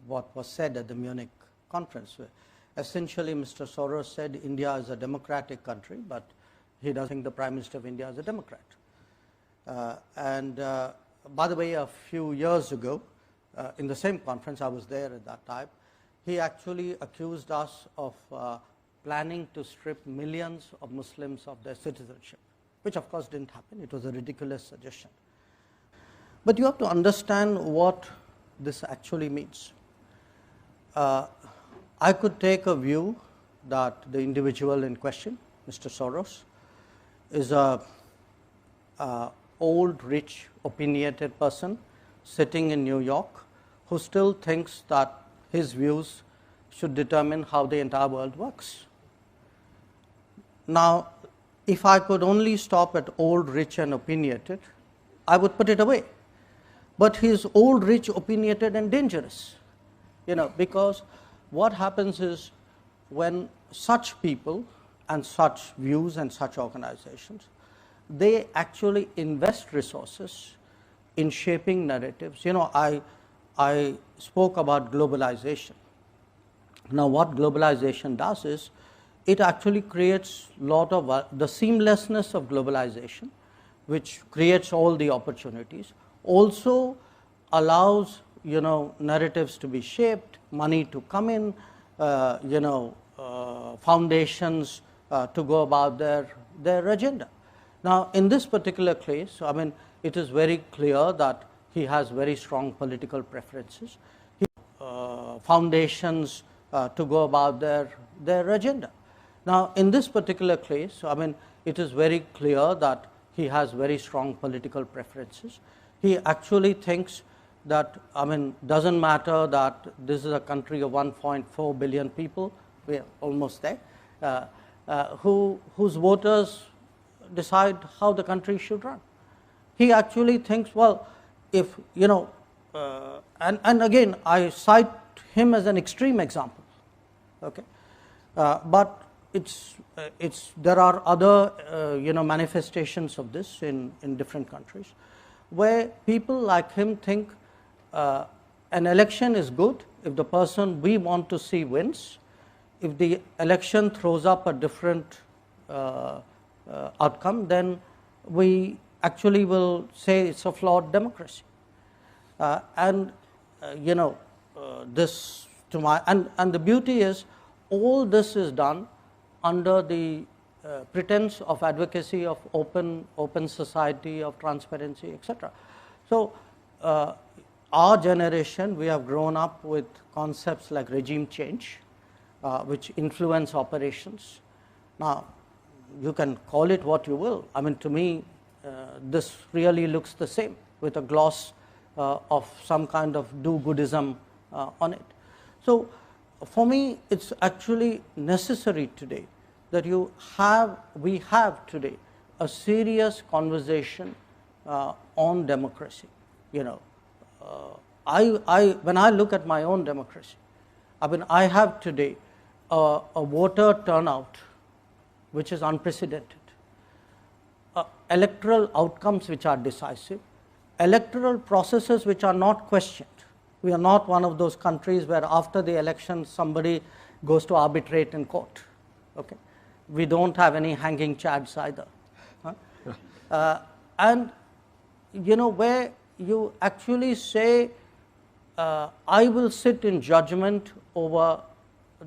what was said at the Munich conference. Essentially, Mr. Soros said India is a democratic country, but he doesn't think the Prime Minister of India is a Democrat. By the way, a few years ago, in the same conference, I was there at that time, he actually accused us of planning to strip millions of Muslims of their citizenship, which of course didn't happen. It was a ridiculous suggestion. But you have to understand what this actually means. I could take a view that the individual in question, Mr. Soros, is a old, rich, opinionated person sitting in New York who still thinks that his views should determine how the entire world works. Now, if I could only stop at old, rich and opinionated, I would put it away. But he is old, rich, opinionated and dangerous, because what happens is when such people and such views and such organizations, they actually invest resources in shaping narratives. I spoke about globalization. Now, what globalization does is it actually creates a lot of the seamlessness of globalization, which creates all the opportunities, also allows narratives to be shaped, money to come in, foundations to go about their agenda. Now, in this particular case, it is very clear that he has very strong political preferences, foundations to go about their agenda. Now, in this particular case, it is very clear that he has very strong political preferences. He actually thinks that, doesn't matter that this is a country of 1.4 billion people, we are almost there, whose voters decide how the country should run. He actually thinks, well, if, and again, I cite him as an extreme example, okay, but there are other, manifestations of this in different countries, where people like him think an election is good if the person we want to see wins. If the election throws up a different outcome, then we actually will say it's a flawed democracy. This to my and the beauty is all this is done under the pretense of advocacy of open society, of transparency, etc. So, our generation, we have grown up with concepts like regime change, which influence operations. Now, you can call it what you will. To me, this really looks the same, with a gloss of some kind of do-goodism on it. So, for me, it's actually necessary today that we have today a serious conversation on democracy. When I look at my own democracy, I have today a voter turnout which is unprecedented, electoral outcomes which are decisive, electoral processes which are not questioned. We are not one of those countries where after the election somebody goes to arbitrate in court. Okay? We don't have any hanging chads either. And where you actually say, I will sit in judgment over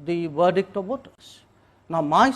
the verdict of voters. Now, my